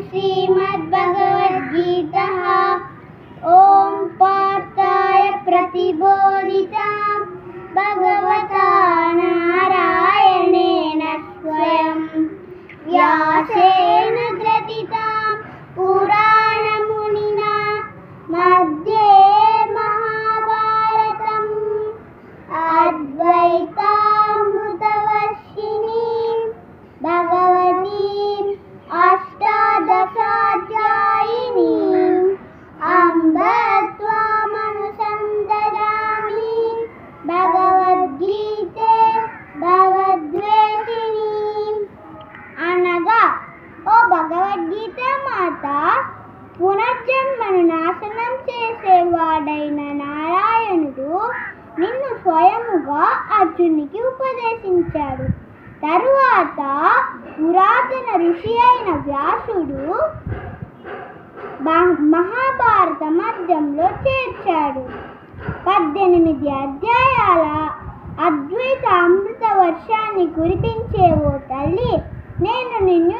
श्रीमद्भगवद्गीता ओम पार्थाय प्रतिबोधितां भगवता नारायणेन स्वयं व्यासेन ग्रथितां पुराणमुनिना मध्ये महाभारतम् अद्वैतामृतवर्षिणीं भगवतीम् अष्टादशाध्यायिनीम् अम्ब त्वामनुसन्दधामि भगवद्गीते भवद्वेषिणीम् అనగా ఓ భగవద్గీత మాత, పునర్జన్మను నాశనం చేసేవాడైన నారాయణుడు నిన్ను స్వయముగా అర్జునికి ఉపదేశించాడు. తరువాత పురాతన ఋషి అయిన వ్యాసుడు మహాభారత మధ్యంలో చేర్చాడు. 18 అధ్యాయాల అద్వైత అమృత వర్షాన్ని కురిపించే ఓ తల్లి, నేను నిన్ను